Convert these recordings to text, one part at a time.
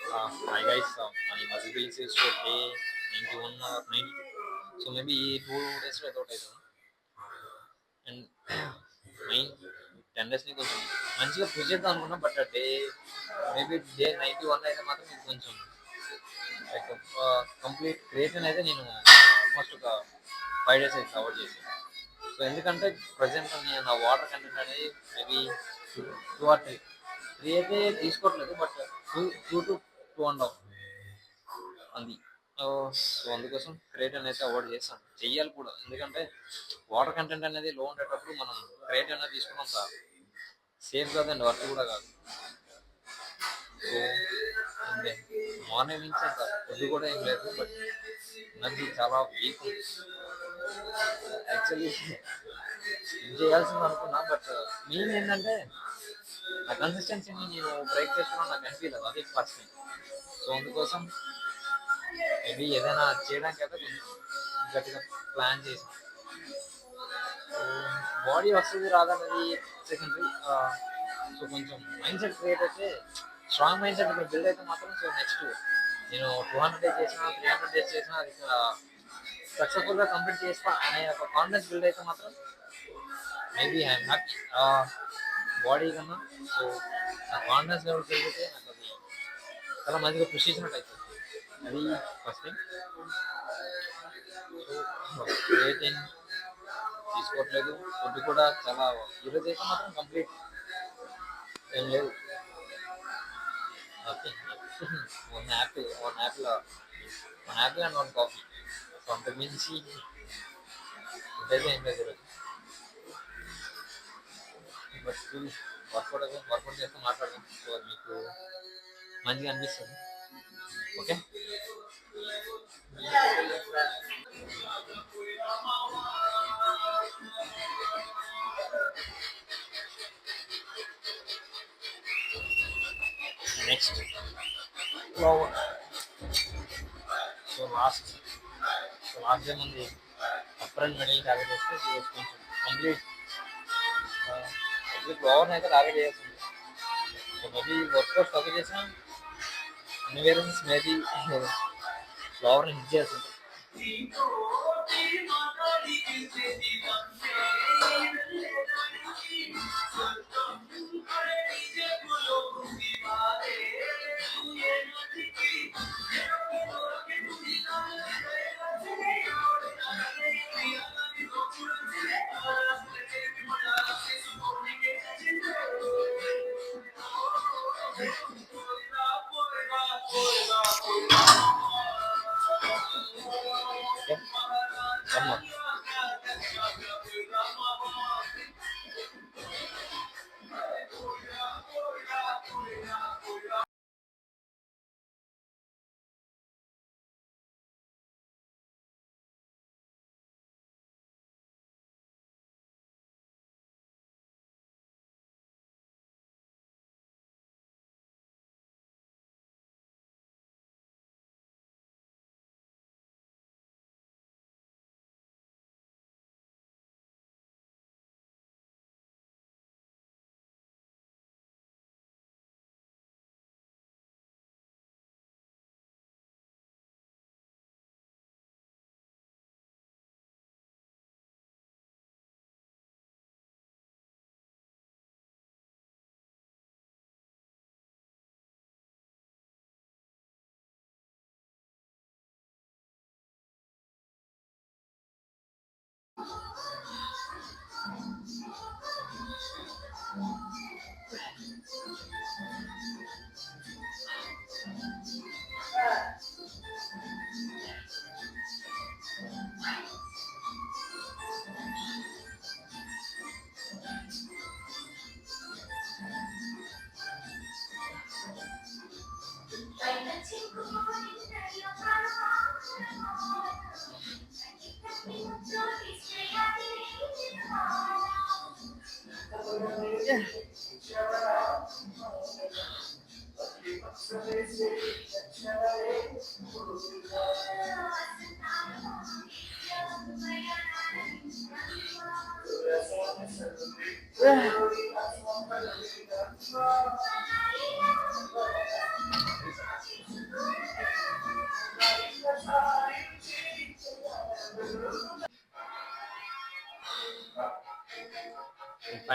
Hi guys, my muscle feelings is for day 91 or 92. So maybe 2 days without it. And main 10 days ni కొంచెం మంచిగా push చేద్దాం అనుకున్నా but day maybe day 91 అయితే మాత్రం ఇది కొంచెం లైక్ కంప్లీట్ క్రియేటిన్ అయితే నేను ఆల్మోస్ట్ ఒక 5 days అయితే అవాయిడ్ చేశాను. సో ఎందుకంటే ప్రజెంట్ నేను నా వాటర్ కంటెంట్ అనేది మేబీ 2 or 3 అయితే తీసుకోవట్లేదు బట్ టూ టు 2.5 అంది. సో అందుకోసం క్రియేటిన్ అయితే అవాయిడ్ చేస్తాను, చెయ్యాలి కూడా. ఎందుకంటే వాటర్ కంటెంట్ అనేది లో ఉండేటప్పుడు మనం క్రియేటిన్ అనేది తీసుకున్నంత సేఫ్ కాదండి, వర్క్ కూడా కాదు. సో అంతే, మార్నింగ్ నుంచి అంత ఫుడ్ కూడా ఏం లేదు బట్ నాకు చాలా వీక్ ఉంది. యాక్చువల్లీ చేయాల్సింది అనుకున్నా బట్ మెయిన్ ఏంటంటే ఆ కన్సిస్టెన్సీని నేను బ్రేక్ చేసుకోవడం నాకు అనిపించలేదు, అది ఫస్ట్ థింగ్. సో అందుకోసం మేబీ ఏదైనా చేయడానికి అయితే కొంచెం గట్టిగా ప్లాన్ చేసాం. బాడీ వస్తుంది రాదన్నది సెకండరీ. సో కొంచెం మైండ్ సెట్ క్రియేట్ అయితే, స్ట్రాంగ్ మైండ్ సెట్ ఇప్పుడు బిల్డ్ అయితే మాత్రం సో నెక్స్ట్ నేను 200 డేస్ చేసినా 300 డేస్ చేసినా అది సక్సెస్ఫుల్గా కంప్లీట్ చేస్తా అనే ఒక కాన్ఫిడెన్స్ బిల్డ్ అయితే మాత్రం మేబీ ఐఎమ్ హ్యాపీ బాడీ కన్నా. సో ఆ కాన్ఫిడెన్స్ లెవెల్ పెరిగితే నాకు అది చాలా మంచిగా పుష్ చేసినట్టు అవుతుంది. అది ఫస్ట్ థింగ్. సో క్రియేటిన్ తీసుకోవట్లేదు, ఫుడ్ కూడా చాలా ఈరోజు అయితే మాత్రం కంప్లీట్ ఏం లేదు. Okay, one Apple and one coffee. So అంతకు మించి ఇంకైతే ఏం లేదు ఈరోజు. బట్ స్టిల్ వర్కౌట్ చేస్తే మాట్లాడదాం, సో అది మీకు మంచిగా అనిపిస్తుంది. Okay, next flower. So last day మంది అప్పర్ అండ్ మిడిల్ టార్గెట్ చేస్తే ఈరోజు కొంచెం కంప్లీట్ ఫ్లవర్ని అయితే టార్గెట్ చేయాల్సింది. సో మేబీ వర్కౌట్ తక్కువ చేసినా అన్ని వేరియన్స్ మేబీ ఫ్లవర్ని హిట్ చేయాల్సింది. ఓకే, అమ్మ.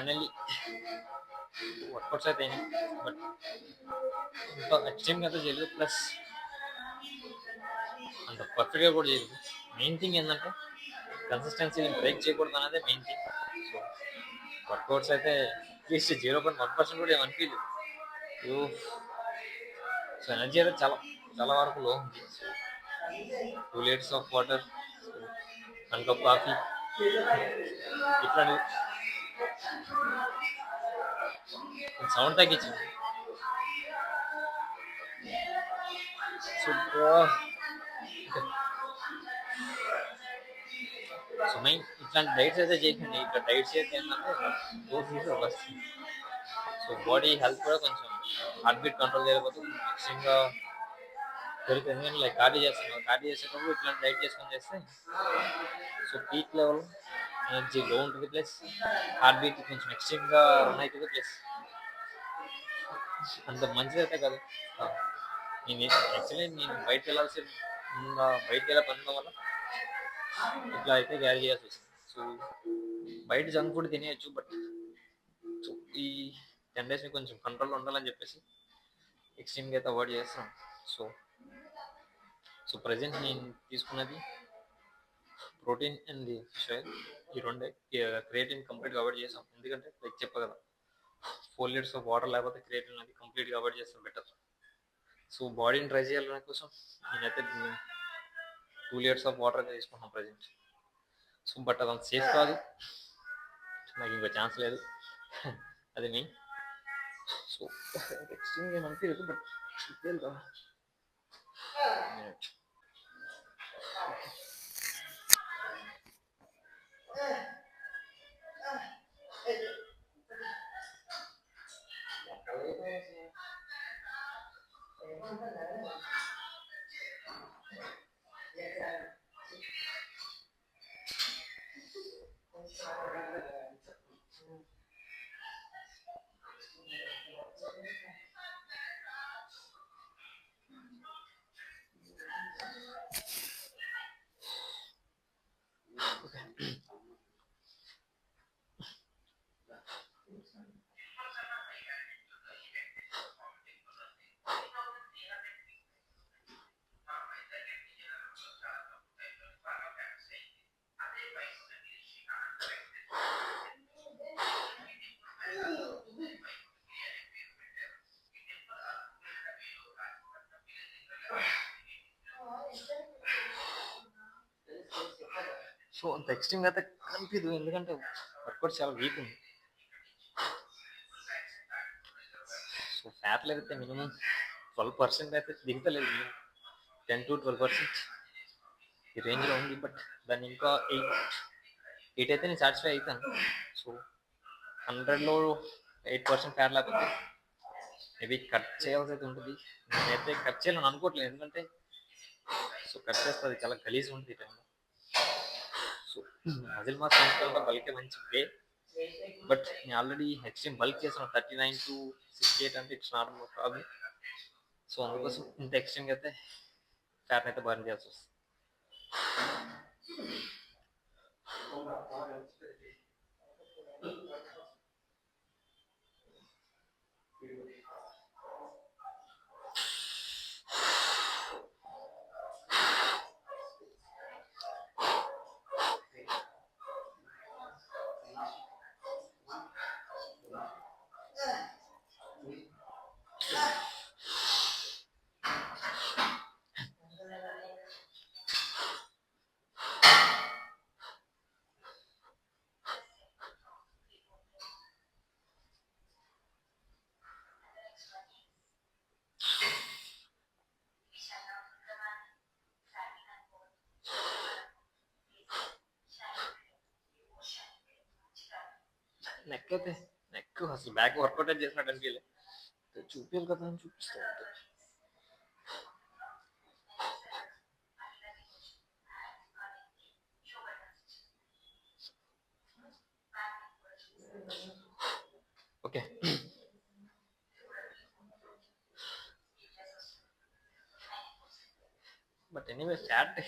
ఫైనల్లీ వర్కౌట్స్ అయితే అయినాయి, బట్ ఇంకా ఎక్స్ట్రీమ్గా అయితే చేయలేదు, ప్లస్ అంత పర్ఫెక్ట్గా కూడా చేయలేదు. మెయిన్ థింగ్ ఏంటంటే కన్సిస్టెన్సీ బ్రేక్ చేయకూడదు అనేది మెయిన్ థింగ్. సో వర్కౌట్స్ అయితే అట్లీస్ట్ 0.1% కూడా ఏమనిపించలేదు. సో ఎనర్జీ అయితే చాలా చాలా వరకు లో ఉంది. 2 litres of water, 1 cup coffee, ఇట్లాంటి సౌండ్ తగ్గించింది. సో సో మెయిన్ ఇట్లాంటి డైట్స్ అయితే చేయకండి. ఇక్కడ డైట్స్ అయితే ఏంటంటే వస్తుంది. సో బాడీ హెల్త్ కూడా కొంచెం హార్ట్ బీట్ కంట్రోల్ చేయకపోతే ఎక్స్ట్రీమ్గా పెరుగుతుంది. ఎందుకంటే లైక్ కార్డీ చేస్తున్నాం, కార్డీ చేసేటప్పుడు ఇట్లాంటి డైట్ చేసుకొని చేస్తే సో పీక్ లెవెల్ ఎనర్జీ లో ఉంటుంది, ప్లస్ హార్ట్ బీట్ కొంచెం ఎక్స్ట్రీమ్గా రన్ అవుతుంది, ప్లస్ అంత మంచిది అయితే కాదు. నేను యాక్చువల్లీ నేను బయటకు వెళ్ళాల్సి బయటకు వెళ్ళే పని వల్ల ఇట్లా అయితే క్యారీ చేయాల్సి వచ్చింది. సో బయట జంక్ ఫుడ్ తినేయచ్చు, బట్ సో ఈ 10 డేస్ని కొంచెం కంట్రోల్లో ఉండాలని చెప్పేసి ఎక్స్ట్రీమ్గా అయితే అవాయిడ్ చేస్తాం. సో సో ప్రజెంట్ నేను తీసుకున్నది ప్రోటీన్ అండ్ ఫిష్ ఆయిల్, ఈ రెండే. క్రియేటిన్ కంప్లీట్గా అవాయిడ్ చేసాం, ఎందుకంటే లైక్ చెప్పా కదా 4 లీటర్స్ ఆఫ్ వాటర్ లేకపోతే క్రియేటిన్ అది కంప్లీట్గా అవాయిడ్ చేస్తాం బెటర్. సో బాడీని ట్రై చేయాలనే కోసం నేనైతే 2 లీటర్స్ ఆఫ్ వాటర్ అయితే తీసుకుంటున్నాను ప్రజెంట్. సో బట్ అదంత సేఫ్ కాదు, నాకు ఇంకో ఛాన్స్ లేదు, అది మెయిన్. సో ఎక్స్ట్రీమ్గా ఏమనిపించదు, బట్ చూపేది కదా. సో అంత ఎక్స్ట్రీమ్గా అయితే కనిపించదు, ఎందుకంటే వర్కౌట్ చాలా వీక్ ఉంది. సో ఫ్యాట్ అయితే మినిమం 12% అయితే దిగుతలేదు, 10 to 12% ఈ రేంజ్లో ఉంది, బట్ దాన్ని ఇంకా 8 అయితే నేను సాటిస్ఫై అవుతాను. సో 100లో 8% ఫ్యాట్ లేకపోతే మేబీ కట్ చేయాల్సి అయితే ఉంటుంది. నేనైతే కట్ చేయాలని అనుకోవట్లేదు, ఎందుకంటే సో కట్ చేస్తే అది చాలా గలీజ్గా ఉంటుంది ఈ టైంలో. సో మజిల్ మాస్ పెంచుకోవాలంటే బల్కే మంచి వే, బట్ నేను ఆల్రెడీ ఎక్స్ట్రీమ్ బల్క్ చేసిన 39 to 68 అంటే ఇట్స్ నార్మల్ ప్రాబ్లం. సో అందుకోసం ఇంత ఎక్స్ట్రీమ్గా అయితే ఫ్యాట్ అయితే బర్న్ చేయాల్సి వస్తుంది. నెక్ అయితే నెక్ అసలు బ్యాక్ వర్కౌట్ అయితే చేసినట్టు అనిపించలే, చూపించాలి కదా అని చూపిస్తూ ఉంటాను. Okay, but anyway fat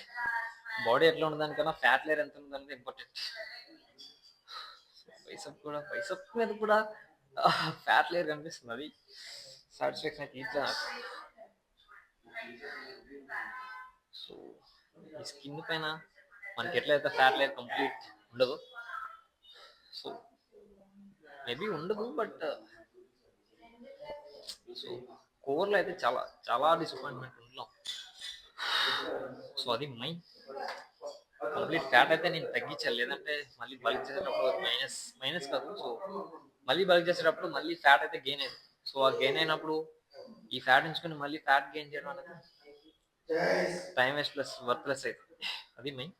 body ఎట్లా ఉన్నదానికన్నా ఫ్యాట్ లేయర్ ఎంత ఉన్నదానికి ఇంపార్టెంట్. బైసప్ మీద కూడా ఫ్యాట్ లేయర్ కనిపిస్తుంది. అది సాటిస్ఫాక్షన్ అయితే ఇట్లా నాకు. సో ఈ స్కిన్ పైన మనకి ఎట్లయితే ఫ్యాట్ లేయర్ కంప్లీట్ ఉండదు, సో మేబీ ఉండదు, బట్ సో కోర్లో అయితే చాలా చాలా డిసప్పాయింట్మెంట్ ఉన్నాం. సో అది మైన్ కంప్లీట్ ఫ్యాట్ అయితే నేను తగ్గించాలి, లేదంటే మళ్ళీ బల్క్ చేసేటప్పుడు మైనస్ మైనస్ కాదు, సో మళ్ళీ బల్క్ చేసేటప్పుడు మళ్ళీ ఫ్యాట్ అయితే గెయిన్ అయింది. సో ఆ గెయిన్ అయినప్పుడు ఈ ఫ్యాట్ ఉంచుకొని మళ్ళీ ఫ్యాట్ గెయిన్ చేయడం అనేది time waste plus worth plus అవుతుంది. అది మెయిన్.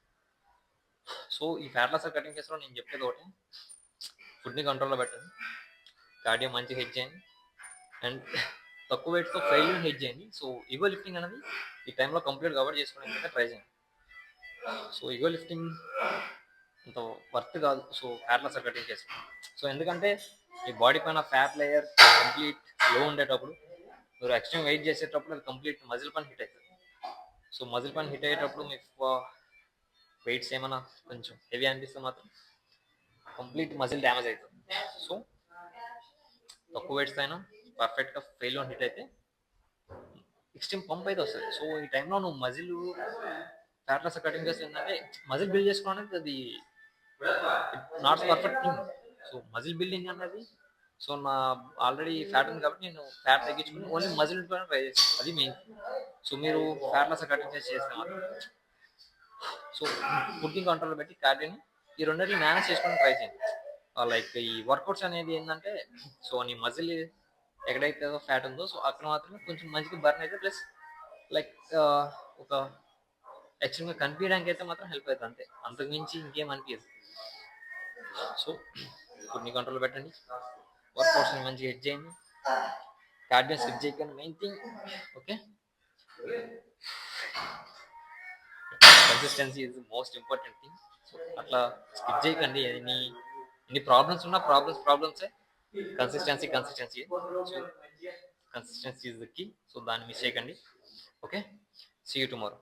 సో ఈ ఫ్యాట్ లాస్ కటింగ్ కేసులో నేను చెప్పేది ఒకటి, ఫుడ్ని కంట్రోల్లో పెట్టండి, కార్డియో మంచిగా హెడ్ చేయండి, అండ్ తక్కువ వెయిట్తో ఫెయిల్యూర్ హెడ్ చేయండి. సో ఈగో లిఫ్టింగ్ అనేది ఈ టైంలో కంప్లీట్ కవర్ చేసుకోవడానికి ట్రై చేయండి. సో ఈగో లిఫ్టింగ్ అంత వర్త్ కాదు so fat loss cutting case. So ఎందుకంటే ఈ బాడీ పైన ఫ్యాట్ లేయర్ కంప్లీట్ లో ఉండేటప్పుడు మీరు ఎక్స్ట్రీమ్ వెయిట్ చేసేటప్పుడు అది కంప్లీట్ మజిల్ పైన హిట్ అవుతుంది. సో మజిల్ పైన హిట్ అయ్యేటప్పుడు మీకు వెయిట్స్ ఏమైనా కొంచెం హెవీ అనిపిస్తే మాత్రం కంప్లీట్ మజిల్ డ్యామేజ్ అవుతుంది. సో తక్కువ వెయిట్స్ అయినా పర్ఫెక్ట్గా ఫెయిల్ ఆన్ హిట్ అయితే ఎక్స్ట్రీమ్ పంప్ అయితే వస్తుంది. సో ఈ టైంలో నువ్వు మజిల్ ఫ్యాట్ లాస్ కటింగ్ చేస్తే ఏంటంటే మజిల్ బిల్డ్ చేసుకోవడానికి అది not perfect thing. So muscle building అనేది సో నా ఆల్రెడీ ఫ్యాట్ ఉంది కాబట్టి నేను ఫ్యాట్ తగ్గించుకుని ఓన్లీ మజిల్ పైన ట్రై చేస్తాను, అది మెయిన్. సో మీరు ఫ్యాట్ లాస్ కటింగ్ చేస్తే మాత్రం సో ఫుడ్ని కంట్రోల్ పెట్టి కార్డియోని ఈ రెండింటిని మేనేజ్ చేసుకొని ట్రై చేయండి. లైక్ ఈ వర్కౌట్స్ అనేది ఏంటంటే సో నీ మజిల్ ఎక్కడైతే ఫ్యాట్ ఉందో సో అక్కడ మాత్రమే కొంచెం మంచిగా బర్న్ అయితే ప్లస్ లైక్ ఒక యాక్చువల్గా కనిపించడానికి అయితే మాత్రం హెల్ప్ అవుతుంది అంతే, అంతకుమించి ఇంకేం అనిపించదు. సో ఫుడ్ని కంట్రోల్ పెట్టండి, వర్కౌట్స్ని మంచిగా హెడ్ చేయండి, కార్డియో స్కిప్ చేయకండి, main thing. Okay, consistency is most important thing. So అట్లా స్కిప్ చేయకండి. ఎన్ని ప్రాబ్లమ్స్ ఉన్నా ప్రాబ్లమ్సే, consistency so consistency is the key. So దాన్ని మిస్ చేయకండి. Okay, see you tomorrow.